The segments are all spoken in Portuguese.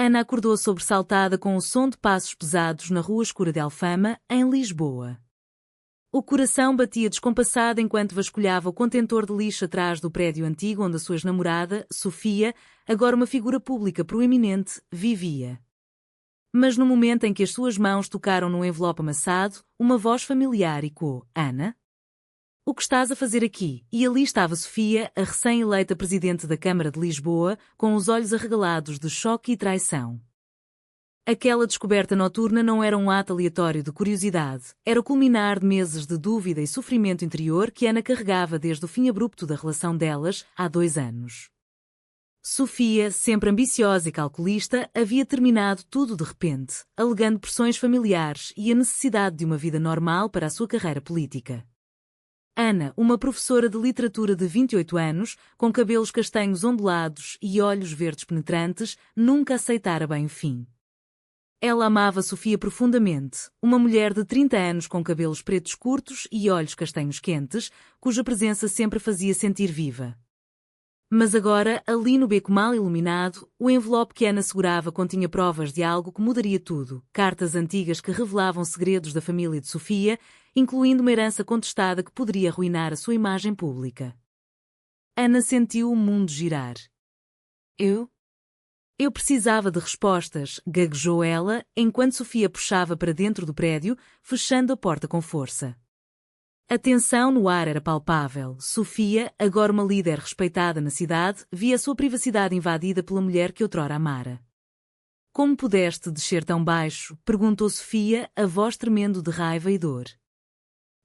Ana acordou sobressaltada com o som de passos pesados na rua escura de Alfama, em Lisboa. O coração batia descompassado enquanto vasculhava o contentor de lixo atrás do prédio antigo onde a sua ex-namorada, Sofia, agora uma figura pública proeminente, vivia. Mas no momento em que as suas mãos tocaram num envelope amassado, uma voz familiar ecoou: Ana? O que estás a fazer aqui? E ali estava Sofia, a recém-eleita presidente da Câmara de Lisboa, com os olhos arregalados de choque e traição. Aquela descoberta noturna não era um ato aleatório de curiosidade, era o culminar de meses de dúvida e sofrimento interior que Ana carregava desde o fim abrupto da relação delas, há 2 anos. Sofia, sempre ambiciosa e calculista, havia terminado tudo de repente, alegando pressões familiares e a necessidade de uma vida normal para a sua carreira política. Ana, uma professora de literatura de 28 anos, com cabelos castanhos ondulados e olhos verdes penetrantes, nunca aceitara bem o fim. Ela amava Sofia profundamente, uma mulher de 30 anos com cabelos pretos curtos e olhos castanhos quentes, cuja presença sempre fazia sentir viva. Mas agora, ali no beco mal iluminado, o envelope que Ana segurava continha provas de algo que mudaria tudo, cartas antigas que revelavam segredos da família de Sofia, incluindo uma herança contestada que poderia arruinar a sua imagem pública. Ana sentiu o mundo girar. Eu precisava de respostas, gaguejou ela, enquanto Sofia puxava para dentro do prédio, fechando a porta com força. A tensão no ar era palpável. Sofia, agora uma líder respeitada na cidade, via a sua privacidade invadida pela mulher que outrora amara. Como pudeste descer tão baixo? Perguntou Sofia, a voz tremendo de raiva e dor.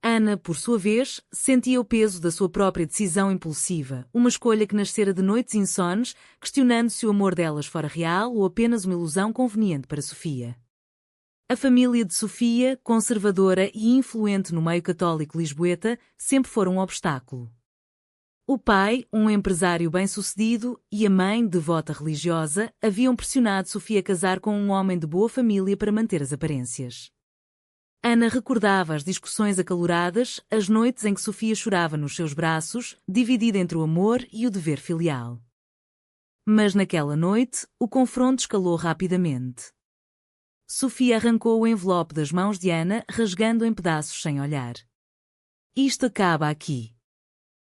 Ana, por sua vez, sentia o peso da sua própria decisão impulsiva, uma escolha que nascera de noites insones, questionando se o amor delas fora real ou apenas uma ilusão conveniente para Sofia. A família de Sofia, conservadora e influente no meio católico lisboeta, sempre fora um obstáculo. O pai, um empresário bem-sucedido, e a mãe, devota religiosa, haviam pressionado Sofia a casar com um homem de boa família para manter as aparências. Ana recordava as discussões acaloradas, as noites em que Sofia chorava nos seus braços, dividida entre o amor e o dever filial. Mas naquela noite, o confronto escalou rapidamente. Sofia arrancou o envelope das mãos de Ana, rasgando em pedaços sem olhar. Isto acaba aqui.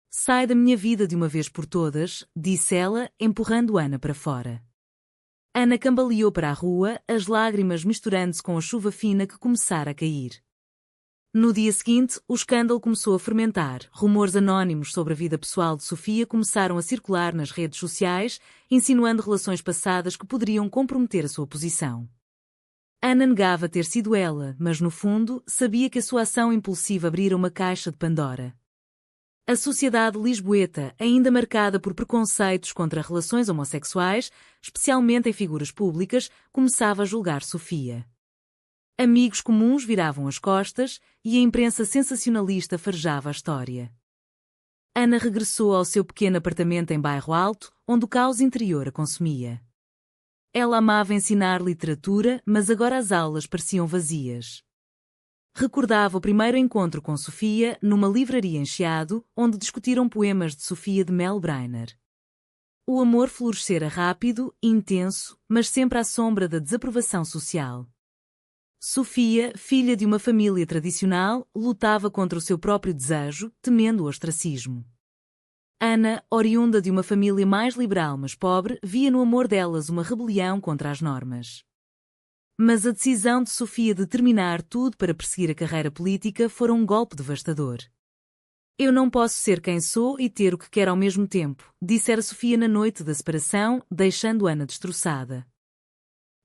Sai da minha vida de uma vez por todas, disse ela, empurrando Ana para fora. Ana cambaleou para a rua, as lágrimas misturando-se com a chuva fina que começara a cair. No dia seguinte, o escândalo começou a fermentar. Rumores anónimos sobre a vida pessoal de Sofia começaram a circular nas redes sociais, insinuando relações passadas que poderiam comprometer a sua posição. Ana negava ter sido ela, mas no fundo, sabia que a sua ação impulsiva abrira uma caixa de Pandora. A sociedade lisboeta, ainda marcada por preconceitos contra relações homossexuais, especialmente em figuras públicas, começava a julgar Sofia. Amigos comuns viravam as costas e a imprensa sensacionalista farejava a história. Ana regressou ao seu pequeno apartamento em Bairro Alto, onde o caos interior a consumia. Ela amava ensinar literatura, mas agora as aulas pareciam vazias. Recordava o primeiro encontro com Sofia numa livraria em Chiado, onde discutiram poemas de Sofia de Mel Brainer. O amor florescera rápido, intenso, mas sempre à sombra da desaprovação social. Sofia, filha de uma família tradicional, lutava contra o seu próprio desejo, temendo o ostracismo. Ana, oriunda de uma família mais liberal mas pobre, via no amor delas uma rebelião contra as normas. Mas a decisão de Sofia de terminar tudo para perseguir a carreira política fora um golpe devastador. Eu não posso ser quem sou e ter o que quero ao mesmo tempo, dissera Sofia na noite da separação, deixando Ana destroçada.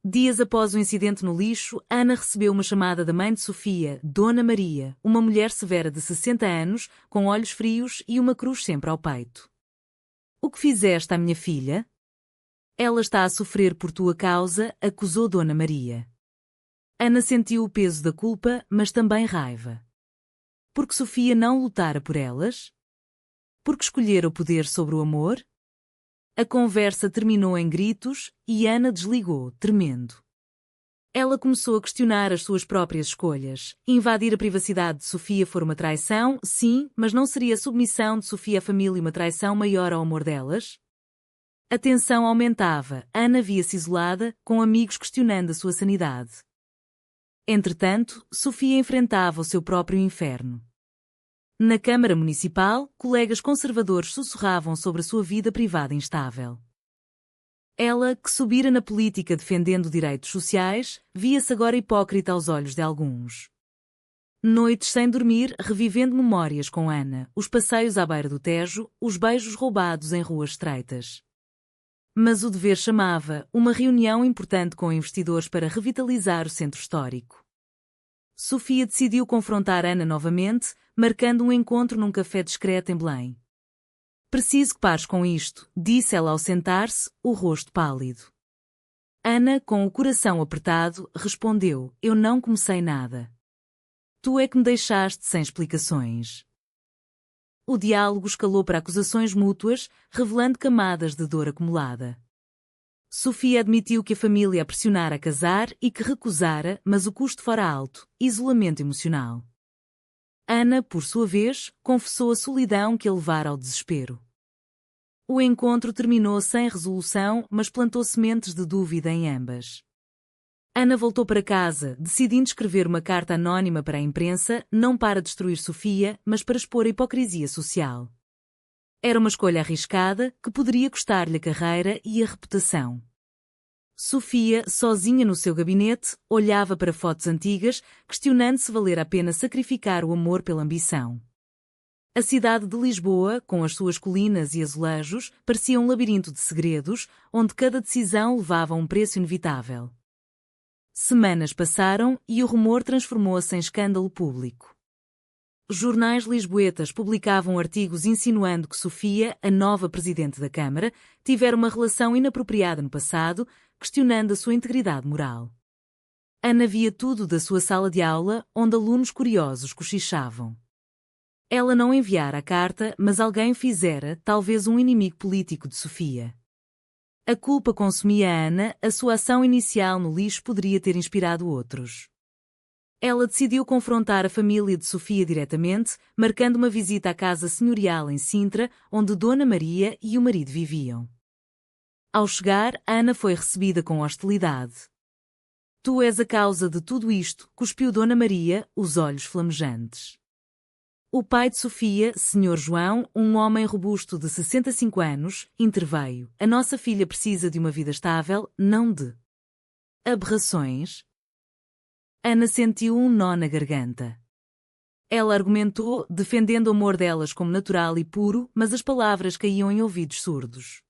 Dias após o incidente no lixo, Ana recebeu uma chamada da mãe de Sofia, Dona Maria, uma mulher severa de 60 anos, com olhos frios e uma cruz sempre ao peito. O que fizeste à minha filha? Ela está a sofrer por tua causa, acusou Dona Maria. Ana sentiu o peso da culpa, mas também raiva. Porque Sofia não lutara por elas? Porque escolhera o poder sobre o amor? A conversa terminou em gritos e Ana desligou, tremendo. Ela começou a questionar as suas próprias escolhas. Invadir a privacidade de Sofia fora uma traição, sim, mas não seria a submissão de Sofia à família uma traição maior ao amor delas? A tensão aumentava, Ana via-se isolada, com amigos questionando a sua sanidade. Entretanto, Sofia enfrentava o seu próprio inferno. Na Câmara Municipal, colegas conservadores sussurravam sobre a sua vida privada instável. Ela, que subira na política defendendo direitos sociais, via-se agora hipócrita aos olhos de alguns. Noites sem dormir, revivendo memórias com Ana, os passeios à beira do Tejo, os beijos roubados em ruas estreitas. Mas o dever chamava, uma reunião importante com investidores para revitalizar o centro histórico. Sofia decidiu confrontar Ana novamente, marcando um encontro num café discreto em Belém. Preciso que pares com isto, disse ela ao sentar-se, o rosto pálido. Ana, com o coração apertado, respondeu, eu não comecei nada. Tu é que me deixaste sem explicações. O diálogo escalou para acusações mútuas, revelando camadas de dor acumulada. Sofia admitiu que a família a pressionara a casar e que recusara, mas o custo fora alto, isolamento emocional. Ana, por sua vez, confessou a solidão que a levara ao desespero. O encontro terminou sem resolução, mas plantou sementes de dúvida em ambas. Ana voltou para casa, decidindo escrever uma carta anónima para a imprensa, não para destruir Sofia, mas para expor a hipocrisia social. Era uma escolha arriscada, que poderia custar-lhe a carreira e a reputação. Sofia, sozinha no seu gabinete, olhava para fotos antigas, questionando se valer a pena sacrificar o amor pela ambição. A cidade de Lisboa, com as suas colinas e azulejos, parecia um labirinto de segredos, onde cada decisão levava a um preço inevitável. Semanas passaram e o rumor transformou-se em escândalo público. Jornais lisboetas publicavam artigos insinuando que Sofia, a nova presidente da Câmara, tivera uma relação inapropriada no passado, questionando a sua integridade moral. Ana via tudo da sua sala de aula, onde alunos curiosos cochichavam. Ela não enviara a carta, mas alguém fizera, talvez um inimigo político de Sofia. A culpa consumia a Ana, a sua ação inicial no lixo poderia ter inspirado outros. Ela decidiu confrontar a família de Sofia diretamente, marcando uma visita à casa senhorial em Sintra, onde Dona Maria e o marido viviam. Ao chegar, Ana foi recebida com hostilidade. Tu és a causa de tudo isto, cuspiu Dona Maria, os olhos flamejantes. O pai de Sofia, Sr. João, um homem robusto de 65 anos, interveio. A nossa filha precisa de uma vida estável, não de aberrações. Ana sentiu um nó na garganta. Ela argumentou, defendendo o amor delas como natural e puro, mas as palavras caíam em ouvidos surdos.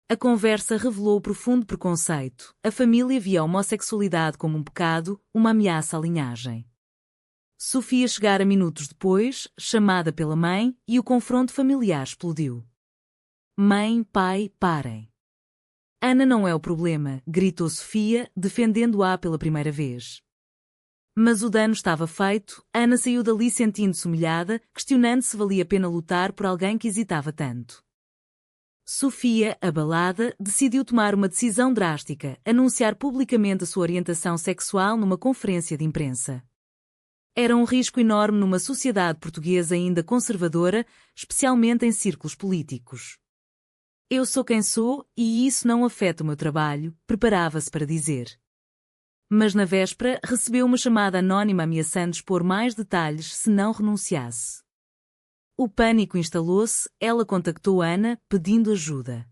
A conversa revelou profundo preconceito. A família via a homossexualidade como um pecado, uma ameaça à linhagem. Sofia chegara minutos depois, chamada pela mãe, e o confronto familiar explodiu. Mãe, pai, parem. Ana não é o problema, gritou Sofia, defendendo-a pela primeira vez. Mas o dano estava feito, Ana saiu dali sentindo-se humilhada, questionando se valia a pena lutar por alguém que hesitava tanto. Sofia, abalada, decidiu tomar uma decisão drástica, anunciar publicamente a sua orientação sexual numa conferência de imprensa. Era um risco enorme numa sociedade portuguesa ainda conservadora, especialmente em círculos políticos. Eu sou quem sou, e isso não afeta o meu trabalho, preparava-se para dizer. Mas na véspera recebeu uma chamada anónima ameaçando expor mais detalhes se não renunciasse. O pânico instalou-se, ela contactou Ana, pedindo ajuda.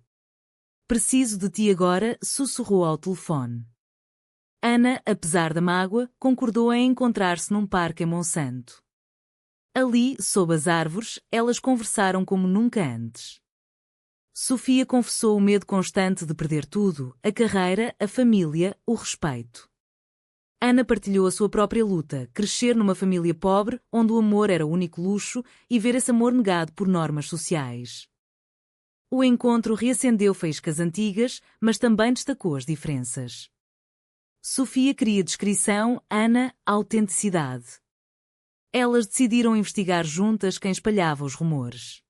Preciso de ti agora, sussurrou ao telefone. Ana, apesar da mágoa, concordou em encontrar-se num parque em Monsanto. Ali, sob as árvores, elas conversaram como nunca antes. Sofia confessou o medo constante de perder tudo, a carreira, a família, o respeito. Ana partilhou a sua própria luta, crescer numa família pobre, onde o amor era o único luxo, e ver esse amor negado por normas sociais. O encontro reacendeu faíscas antigas, mas também destacou as diferenças. Sofia queria discrição, Ana, autenticidade. Elas decidiram investigar juntas quem espalhava os rumores.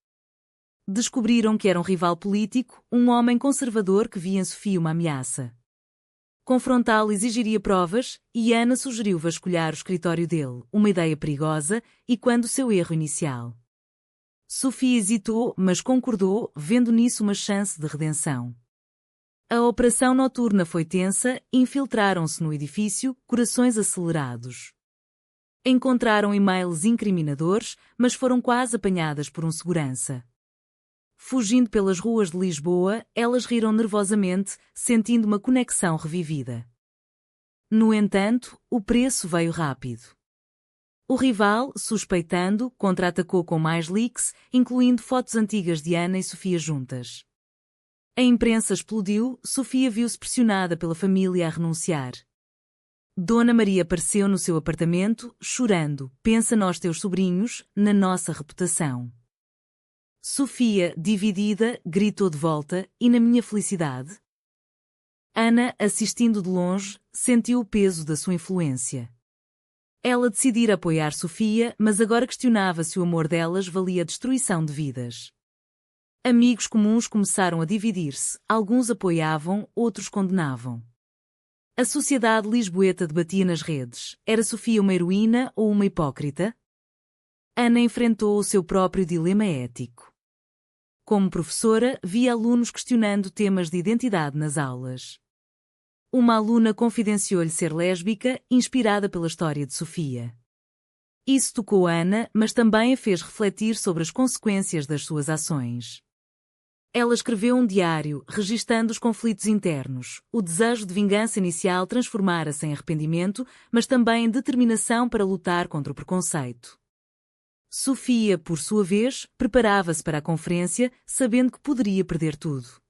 Descobriram que era um rival político, um homem conservador que via em Sofia uma ameaça. Confrontá-lo exigiria provas, e Ana sugeriu vasculhar o escritório dele, uma ideia perigosa, e quando o seu erro inicial. Sofia hesitou, mas concordou, vendo nisso uma chance de redenção. A operação noturna foi tensa, infiltraram-se no edifício, corações acelerados. Encontraram e-mails incriminadores, mas foram quase apanhadas por um segurança. Fugindo pelas ruas de Lisboa, elas riram nervosamente, sentindo uma conexão revivida. No entanto, o preço veio rápido. O rival, suspeitando, contra-atacou com mais leaks, incluindo fotos antigas de Ana e Sofia juntas. A imprensa explodiu, Sofia viu-se pressionada pela família a renunciar. Dona Maria apareceu no seu apartamento, chorando, pensa nós teus sobrinhos, na nossa reputação. Sofia, dividida, gritou de volta, e na minha felicidade? Ana, assistindo de longe, sentiu o peso da sua influência. Ela decidira apoiar Sofia, mas agora questionava se o amor delas valia a destruição de vidas. Amigos comuns começaram a dividir-se, alguns apoiavam, outros condenavam. A sociedade lisboeta debatia nas redes, era Sofia uma heroína ou uma hipócrita? Ana enfrentou o seu próprio dilema ético. Como professora, via alunos questionando temas de identidade nas aulas. Uma aluna confidenciou-lhe ser lésbica, inspirada pela história de Sofia. Isso tocou Ana, mas também a fez refletir sobre as consequências das suas ações. Ela escreveu um diário, registando os conflitos internos. O desejo de vingança inicial transformara-se em arrependimento, mas também em determinação para lutar contra o preconceito. Sofia, por sua vez, preparava-se para a conferência, sabendo que poderia perder tudo.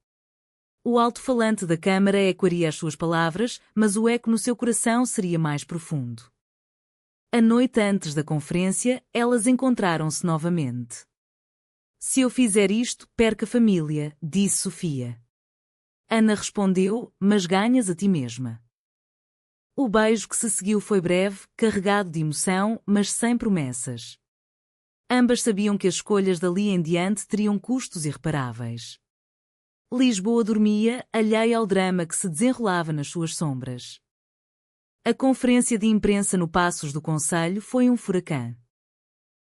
O alto-falante da Câmara ecoaria as suas palavras, mas o eco no seu coração seria mais profundo. A noite antes da conferência, elas encontraram-se novamente. Se eu fizer isto, perco a família, disse Sofia. Ana respondeu, mas ganhas a ti mesma. O beijo que se seguiu foi breve, carregado de emoção, mas sem promessas. Ambas sabiam que as escolhas dali em diante teriam custos irreparáveis. Lisboa dormia, alheia ao drama que se desenrolava nas suas sombras. A conferência de imprensa no Passos do Conselho foi um furacão.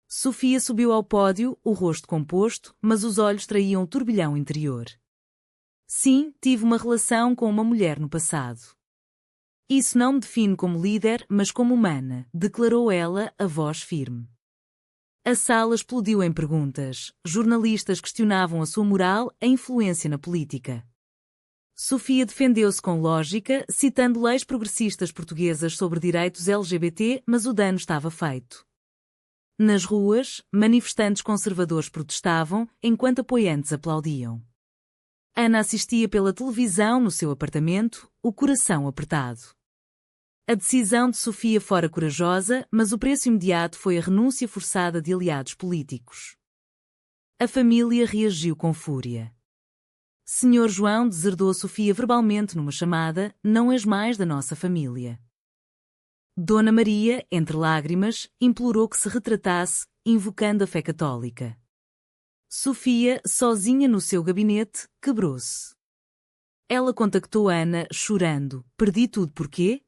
Sofia subiu ao pódio, o rosto composto, mas os olhos traíam o turbilhão interior. Sim, tive uma relação com uma mulher no passado. Isso não me define como líder, mas como humana, declarou ela, a voz firme. A sala explodiu em perguntas. Jornalistas questionavam a sua moral, a influência na política. Sofia defendeu-se com lógica, citando leis progressistas portuguesas sobre direitos LGBT, mas o dano estava feito. Nas ruas, manifestantes conservadores protestavam, enquanto apoiantes aplaudiam. Ana assistia pela televisão no seu apartamento, o coração apertado. A decisão de Sofia fora corajosa, mas o preço imediato foi a renúncia forçada de aliados políticos. A família reagiu com fúria. Senhor João deserdou Sofia verbalmente numa chamada, não és mais da nossa família. Dona Maria, entre lágrimas, implorou que se retratasse, invocando a fé católica. Sofia, sozinha no seu gabinete, quebrou-se. Ela contactou Ana, chorando. Perdi tudo por quê?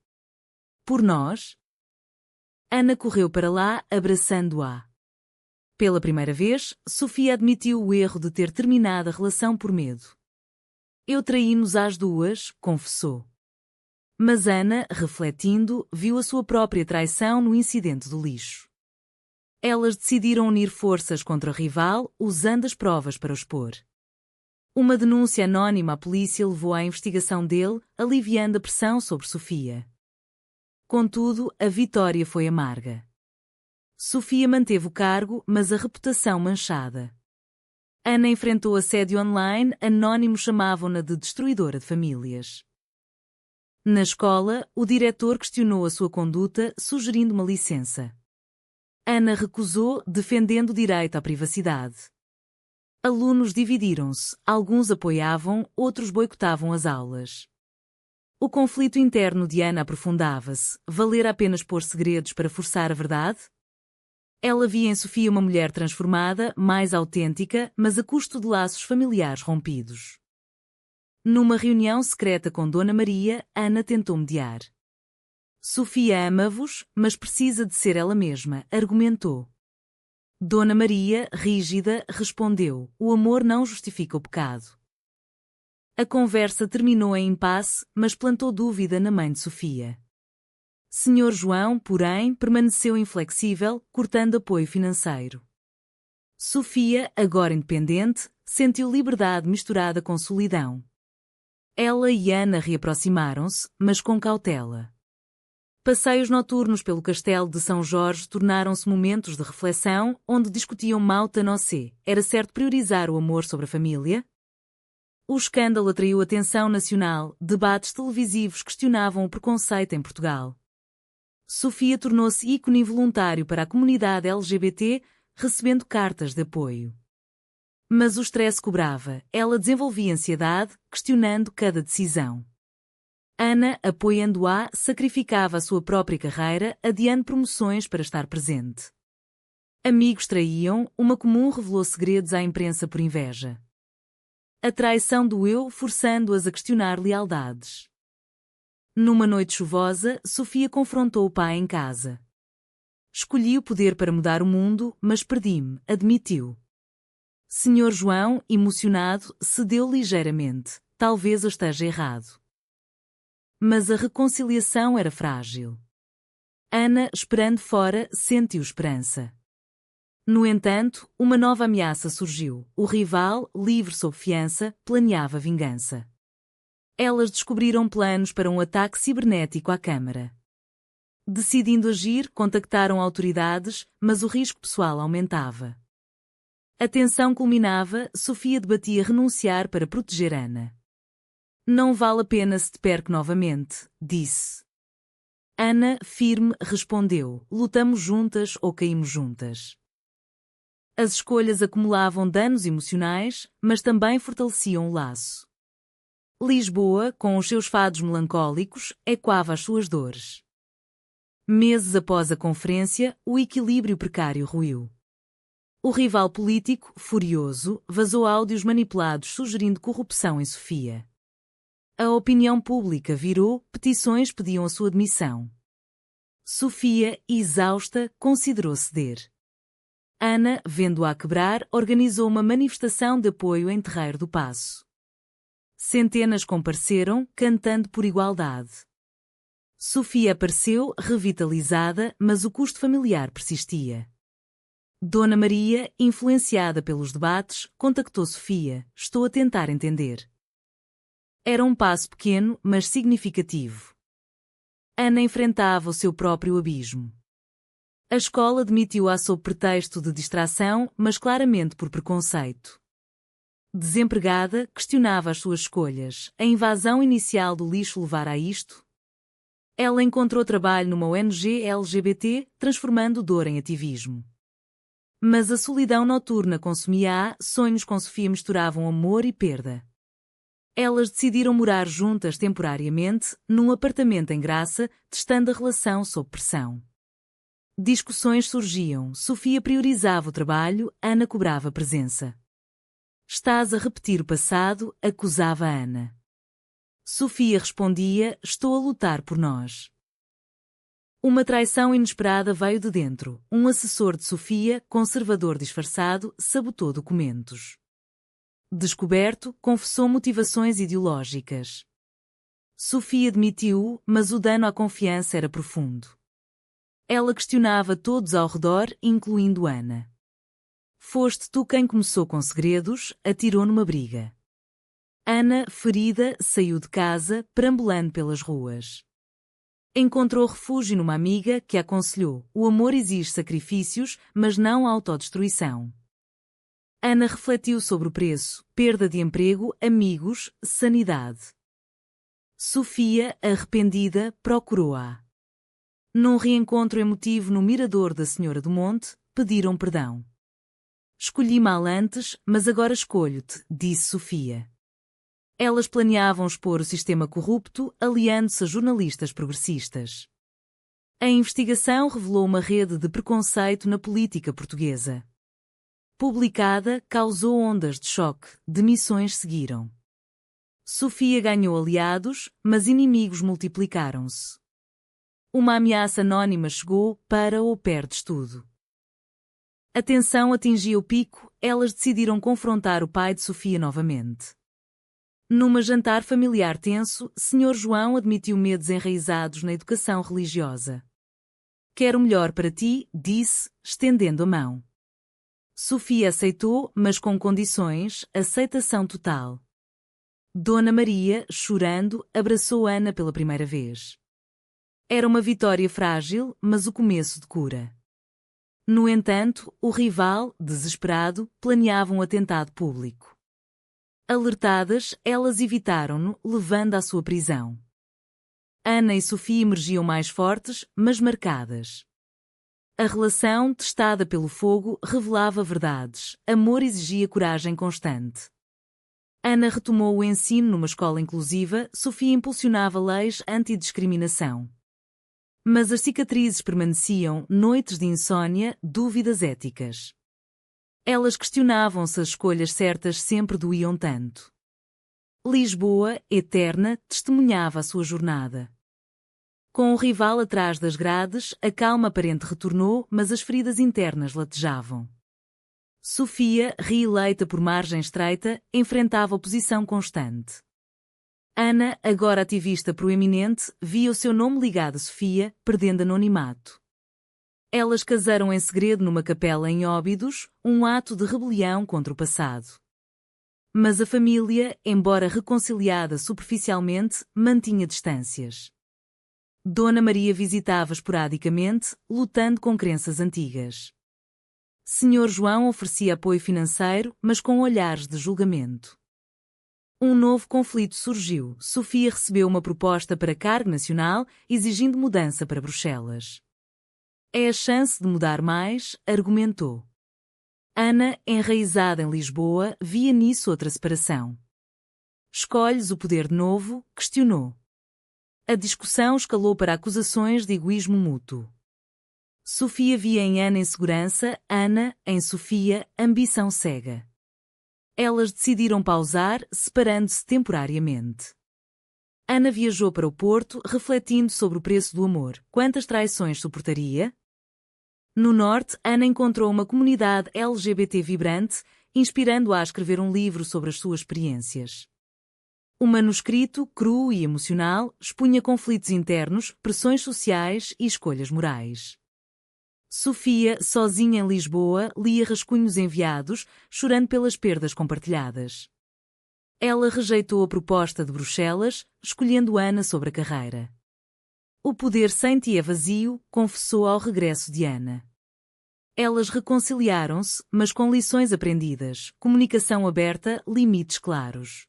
Por nós? Ana correu para lá, abraçando-a. Pela primeira vez, Sofia admitiu o erro de ter terminado a relação por medo. Eu traí-nos às duas, confessou. Mas Ana, refletindo, viu a sua própria traição no incidente do lixo. Elas decidiram unir forças contra o rival, usando as provas para o expor. Uma denúncia anónima à polícia levou à investigação dele, aliviando a pressão sobre Sofia. Contudo, a vitória foi amarga. Sofia manteve o cargo, mas a reputação manchada. Ana enfrentou assédio online, anónimos chamavam-na de destruidora de famílias. Na escola, o diretor questionou a sua conduta, sugerindo uma licença. Ana recusou, defendendo o direito à privacidade. Alunos dividiram-se, alguns apoiavam, outros boicotavam as aulas. O conflito interno de Ana aprofundava-se. Valer a pena expor segredos para forçar a verdade? Ela via em Sofia uma mulher transformada, mais autêntica, mas a custo de laços familiares rompidos. Numa reunião secreta com Dona Maria, Ana tentou mediar. Sofia ama-vos, mas precisa de ser ela mesma, argumentou. Dona Maria, rígida, respondeu: o amor não justifica o pecado. A conversa terminou em impasse, mas plantou dúvida na mãe de Sofia. Senhor João, porém, permaneceu inflexível, cortando apoio financeiro. Sofia, agora independente, sentiu liberdade misturada com solidão. Ela e Ana reaproximaram-se, mas com cautela. Passeios noturnos pelo castelo de São Jorge tornaram-se momentos de reflexão, onde discutiam Malta Nossé. Era certo priorizar o amor sobre a família? O escândalo atraiu atenção nacional, debates televisivos questionavam o preconceito em Portugal. Sofia tornou-se ícone involuntário para a comunidade LGBT, recebendo cartas de apoio. Mas o stress cobrava, ela desenvolvia ansiedade, questionando cada decisão. Ana, apoiando-a, sacrificava a sua própria carreira, adiando promoções para estar presente. Amigos traíam, uma comum revelou segredos à imprensa por inveja. A traição doeu, forçando-as a questionar lealdades. Numa noite chuvosa, Sofia confrontou o pai em casa. Escolhi o poder para mudar o mundo, mas perdi-me, admitiu. Senhor João, emocionado, cedeu ligeiramente. Talvez eu esteja errado. Mas a reconciliação era frágil. Ana, esperando fora, sentiu esperança. No entanto, uma nova ameaça surgiu. O rival, livre sob fiança, planeava vingança. Elas descobriram planos para um ataque cibernético à Câmara. Decidindo agir, contactaram autoridades, mas o risco pessoal aumentava. A tensão culminava, Sofia debatia renunciar para proteger Ana. Não vale a pena se te perco novamente, disse. Ana, firme, respondeu: lutamos juntas ou caímos juntas. As escolhas acumulavam danos emocionais, mas também fortaleciam o laço. Lisboa, com os seus fados melancólicos, ecoava as suas dores. Meses após a conferência, o equilíbrio precário ruiu. O rival político, furioso, vazou áudios manipulados sugerindo corrupção em Sofia. A opinião pública virou, petições pediam a sua demissão. Sofia, exausta, considerou ceder. Ana, vendo-a quebrar, organizou uma manifestação de apoio em Terreiro do Paço. Centenas compareceram, cantando por igualdade. Sofia apareceu, revitalizada, mas o custo familiar persistia. Dona Maria, influenciada pelos debates, contactou Sofia: estou a tentar entender. Era um passo pequeno, mas significativo. Ana enfrentava o seu próprio abismo. A escola demitiu-a sob pretexto de distração, mas claramente por preconceito. Desempregada, questionava as suas escolhas. A invasão inicial do lixo levara a isto? Ela encontrou trabalho numa ONG LGBT, transformando dor em ativismo. Mas a solidão noturna consumia-a, sonhos com Sofia misturavam amor e perda. Elas decidiram morar juntas temporariamente, num apartamento em Graça, testando a relação sob pressão. Discussões surgiam, Sofia priorizava o trabalho, Ana cobrava presença. Estás a repetir o passado, acusava Ana. Sofia respondia: estou a lutar por nós. Uma traição inesperada veio de dentro. Um assessor de Sofia, conservador disfarçado, sabotou documentos. Descoberto, confessou motivações ideológicas. Sofia admitiu-o, mas o dano à confiança era profundo. Ela questionava todos ao redor, incluindo Ana. Foste tu quem começou com segredos, atirou numa briga. Ana, ferida, saiu de casa, perambulando pelas ruas. Encontrou refúgio numa amiga que a aconselhou: o amor exige sacrifícios, mas não autodestruição. Ana refletiu sobre o preço: perda de emprego, amigos, sanidade. Sofia, arrependida, procurou-a. Num reencontro emotivo no mirador da Senhora do Monte, pediram perdão. Escolhi mal antes, mas agora escolho-te, disse Sofia. Elas planeavam expor o sistema corrupto, aliando-se a jornalistas progressistas. A investigação revelou uma rede de preconceito na política portuguesa. Publicada, causou ondas de choque, demissões seguiram. Sofia ganhou aliados, mas inimigos multiplicaram-se. Uma ameaça anônima chegou: para ou perdes tudo. A tensão atingia o pico, elas decidiram confrontar o pai de Sofia novamente. Numa jantar familiar tenso, Sr. João admitiu medos enraizados na educação religiosa. Quero o melhor para ti, disse, estendendo a mão. Sofia aceitou, mas com condições, aceitação total. Dona Maria, chorando, abraçou Ana pela primeira vez. Era uma vitória frágil, mas o começo de cura. No entanto, o rival, desesperado, planeava um atentado público. Alertadas, elas evitaram-no, levando à sua prisão. Ana e Sofia emergiam mais fortes, mas marcadas. A relação, testada pelo fogo, revelava verdades. Amor exigia coragem constante. Ana retomou o ensino numa escola inclusiva, Sofia impulsionava leis antidiscriminação. Mas as cicatrizes permaneciam, noites de insônia, dúvidas éticas. Elas questionavam se as escolhas certas sempre doíam tanto. Lisboa, eterna, testemunhava a sua jornada. Com o rival atrás das grades, a calma aparente retornou, mas as feridas internas latejavam. Sofia, reeleita por margem estreita, enfrentava oposição constante. Ana, agora ativista proeminente, via o seu nome ligado a Sofia, perdendo anonimato. Elas casaram em segredo numa capela em Óbidos, um ato de rebelião contra o passado. Mas a família, embora reconciliada superficialmente, mantinha distâncias. Dona Maria visitava esporadicamente, lutando com crenças antigas. Sr. João oferecia apoio financeiro, mas com olhares de julgamento. Um novo conflito surgiu. Sofia recebeu uma proposta para cargo nacional, exigindo mudança para Bruxelas. É a chance de mudar mais, argumentou. Ana, enraizada em Lisboa, via nisso outra separação. Escolhes o poder de novo? Questionou. A discussão escalou para acusações de egoísmo mútuo. Sofia via em Ana insegurança, Ana, em Sofia, ambição cega. Elas decidiram pausar, separando-se temporariamente. Ana viajou para o Porto, refletindo sobre o preço do amor. Quantas traições suportaria? No Norte, Ana encontrou uma comunidade LGBT vibrante, inspirando-a a escrever um livro sobre as suas experiências. O manuscrito, cru e emocional, expunha conflitos internos, pressões sociais e escolhas morais. Sofia, sozinha em Lisboa, lia rascunhos enviados, chorando pelas perdas compartilhadas. Ela rejeitou a proposta de Bruxelas, escolhendo Ana sobre a carreira. O poder sem ti é vazio, confessou ao regresso de Ana. Elas reconciliaram-se, mas com lições aprendidas, comunicação aberta, limites claros.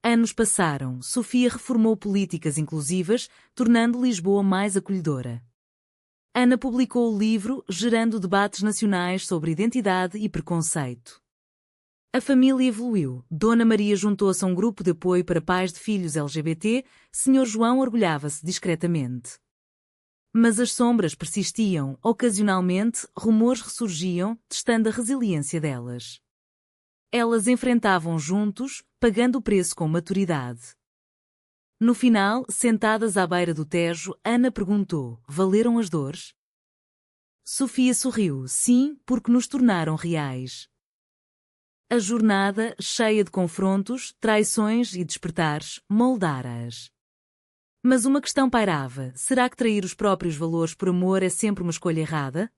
Anos passaram, Sofia reformou políticas inclusivas, tornando Lisboa mais acolhedora. Ana publicou o livro, gerando debates nacionais sobre identidade e preconceito. A família evoluiu. Dona Maria juntou-se a um grupo de apoio para pais de filhos LGBT, Sr. João orgulhava-se discretamente. Mas as sombras persistiam, ocasionalmente, rumores ressurgiam, testando a resiliência delas. Elas enfrentavam juntos, pagando o preço com maturidade. No final, sentadas à beira do Tejo, Ana perguntou: valeram as dores? Sofia sorriu: sim, porque nos tornaram reais. A jornada, cheia de confrontos, traições e despertares, moldara-as. Mas uma questão pairava: será que trair os próprios valores por amor é sempre uma escolha errada?